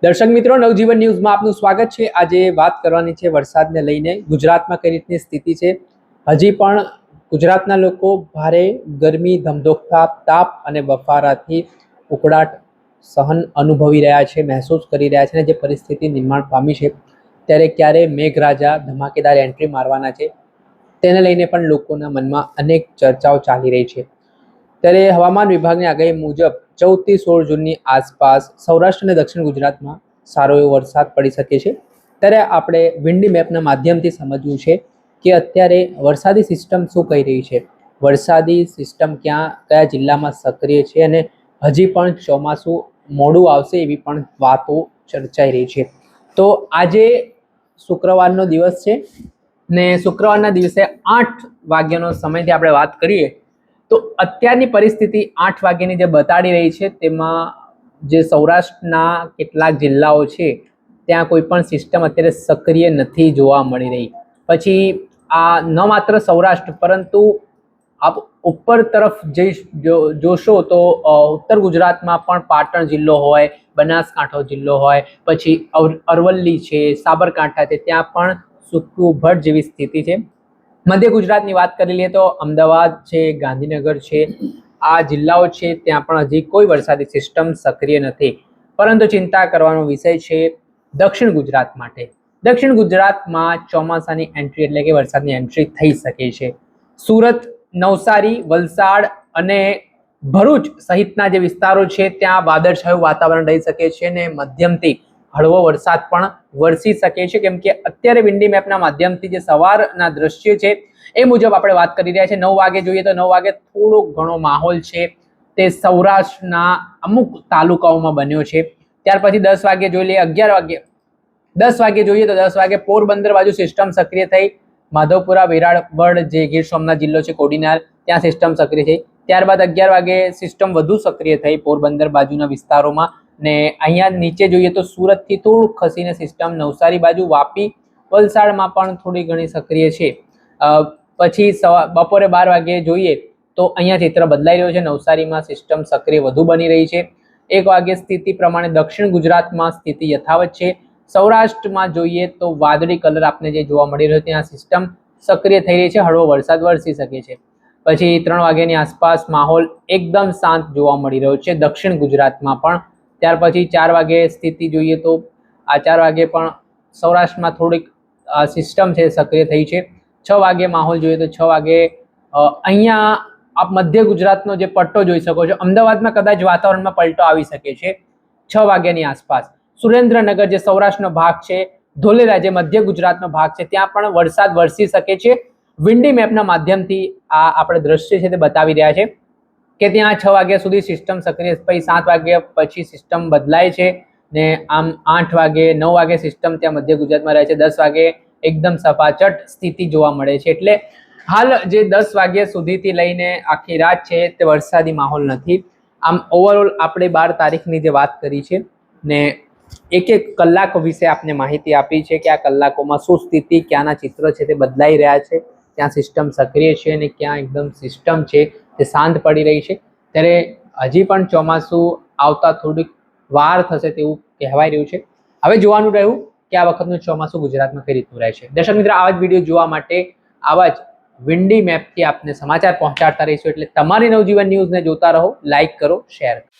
દર્શક મિત્રો, નવજીવન ન્યૂઝમાં આપનું સ્વાગત છે। આજે વાત કરવાની છે વરસાદને લઈને। ગુજરાતમાં કઈ રીતની સ્થિતિ છે। હજી પણ ગુજરાતના લોકો ભારે ગરમી, ધમધોકતા તાપ અને બફારાથી ઉકળાટ સહન અનુભવી રહ્યા છે, મહેસૂસ કરી રહ્યા છે। જે પરિસ્થિતિ નિર્માણ પામી છે ત્યારે ક્યારે મેઘરાજા ધમાકેદાર એન્ટ્રી મારવાના છે તેને લઈને પણ લોકોના મનમાં અનેક ચર્ચાઓ ચાલી રહી છે। ત્યારે હવામાન વિભાગની આગાહી મુજબ 14 થી 16 જૂનની આસપાસ સૌરાષ્ટ્ર અને દક્ષિણ ગુજરાતમાં સારો એવો વરસાદ પડી શકે છે। ત્યારે આપણે વિન્ડી મેપના માધ્યમથી સમજવું છે કે અત્યારે વરસાદી સિસ્ટમ શું કહી રહી છે, વરસાદી સિસ્ટમ કયા જિલ્લામાં સક્રિય છે અને હજી પણ ચોમાસું મોડું આવશે એવી પણ વાતો ચર્ચાઈ રહી છે। તો આજે શુક્રવારનો દિવસ છે ને શુક્રવારના દિવસે 8 વાગ્યાનો સમયથી આપણે વાત કરીએ તો અત્યારની પરિસ્થિતિ 8 વાગ્યાની જે બતાડી રહી છે તેમાં જે સૌરાષ્ટ્રના કેટલાક જિલ્લાઓ છે ત્યાં કોઈ પણ સિસ્ટમ અત્યારે સક્રિય નથી જોવા મળી રહી। પછી આ ન માત્ર સૌરાષ્ટ્ર પરંતુ આપ ઉપર તરફ જોશો તો ઉત્તર ગુજરાતમાં પણ પાટણ જિલ્લો હોય, બનાસકાંઠો જિલ્લો હોય, પછી અરવલ્લી છે, સાબરકાંઠા છે, ત્યાં પણ સૂકુભટ જેવી સ્થિતિ છે। મધ્ય ગુજરાતની વાત કરી લઈએ તો અમદાવાદ છે, ગાંધીનગર છે, આ જિલ્લાઓ છે ત્યાં પણ હજી કોઈ વરસાદી સિસ્ટમ સક્રિય નથી। પરંતુ ચિંતા કરવાનો વિષય છે દક્ષિણ ગુજરાત માટે। દક્ષિણ ગુજરાતમાં ચોમાસાની એન્ટ્રી એટલે કે વરસાદની એન્ટ્રી થઈ શકે છે। સુરત, નવસારી, વલસાડ અને ભરૂચ સહિતના જે વિસ્તારો છે ત્યાં વાદળછાયું વાતાવરણ રહી શકે છે અને મધ્યમથી હળવો વરસાદ પણ વરસી શકે છે, કેમ કે અત્યારે વિન્ડી મેપના માધ્યમથી જે સવારના દ્રશ્ય છે એ મુજબ આપણે વાત કરી રહ્યા છે। 9 વાગે જોઈએ તો 9 વાગે થોડો ઘણો માહોલ છે તે સૌરાષ્ટ્રના અમુક તાલુકાઓમાં બન્યો છે। ત્યાર પછી 10 વાગે જોઈ લઈએ, 11 વાગે 10 વાગે જોઈએ તો 10 વાગે પોરબંદર બાજુ સિસ્ટમ સક્રિય થઈ, માધવપુરા, વેરાવળ જે ગીર સોમનાથ જિલ્લો છે, કોડીનાર ત્યાં સિસ્ટમ સક્રિય થઈ। ત્યારબાદ 11 વાગે સિસ્ટમ વધુ સક્રિય થઈ પોરબંદર બાજુના વિસ્તારોમાં ને અહીંયા નીચે જોઈએ તો સુરતથી થોડું ખસીને સિસ્ટમ નવસારી બાજુ, વાપી, વલસાડમાં પણ થોડી ઘણી સક્રિય છે। પછી બપોરે 12 વાગે જોઈએ તો અહીંયા ચિત્ર બદલાઈ રહ્યો છે, નવસારીમાં સિસ્ટમ સક્રિય વધુ બની રહી છે। 1 વાગે સ્થિતિ પ્રમાણે દક્ષિણ ગુજરાતમાં સ્થિતિ યથાવત છે। સૌરાષ્ટ્રમાં જોઈએ તો વાદળી કલર આપને જે જોવા મળી રહ્યો ત્યાં સિસ્ટમ સક્રિય થઈ રહી છે, હળવો વરસાદ વરસી શકે છે। પછી 3 વાગ્યાની આસપાસ માહોલ એકદમ શાંત જોવા મળી રહ્યો છે દક્ષિણ ગુજરાતમાં પણ। ત્યાર પછી 4 વાગે સ્થિતિ જોઈએ તો આ 4 વાગે પણ સૌરાષ્ટ્રમાં થોડીક સિસ્ટમ છે સક્રિય થઈ છે। 6 વાગે માહોલ જોઈએ તો 6 વાગે અહીંયા આપ મધ્ય ગુજરાતનો જે પટ્ટો જોઈ શકો છો, અમદાવાદમાં કદાચ વાતાવરણમાં પલટો આવી શકે છે 6 વાગ્યાની આસપાસ। સુરેન્દ્રનગર જે સૌરાષ્ટ્રનો ભાગ છે, ધોલેરા જે મધ્ય ગુજરાતનો ભાગ છે ત્યાં પણ વરસાદ વરસી શકે છે। વિન્ડી મેપના માધ્યમથી આ આપણે દ્રશ્ય છે તે બતાવી રહ્યા છે કે ત્યાં 6 વાગ્યા સુધી સિસ્ટમ સક્રિય, પછી 7 વાગ્યા પછી સિસ્ટમ બદલાય છે ને આમ 8 વાગે 9 વાગે સિસ્ટમ ત્યાં મધ્ય ગુજરાતમાં રહે છે, 10 વાગે એકદમ સપાચટ સ્થિતિ જોવા મળે છે। એટલે હાલ જે 10 વાગ્યા સુધીથી લઈને આખી રાત છે તે વરસાદી માહોલ નથી। આમ ઓવરઓલ આપણે 12 તારીખની જે વાત કરી છે ને એક કલાક વિશે આપને માહિતી આપી છે કે આ કલાકોમાં શું સ્થિતિ, ક્યાંના ચિત્ર છે તે બદલાઈ રહ્યા છે, ક્યાં સિસ્ટમ સક્રિય છે અને ક્યાં એકદમ સિસ્ટમ છે તે શાંત પડી રહી છે। ત્યારે હજી પણ ચોમાસું આવતા થોડીક વાર થશે તેવું કહેવાય રહ્યું છે। હવે જોવાનું રહ્યું કે આ વખતનું ચોમાસું ગુજરાતમાં કઈ રીતનું રહે છે। દર્શક મિત્રો, આવા જ વિડીયો જોવા માટે આવા જ વિન્ડી મેપથી આપને સમાચાર પહોંચાડતા રહીશું, એટલે તમારી નવજીવન ન્યૂઝને જોતા રહો, લાઈક કરો, શેર કરો।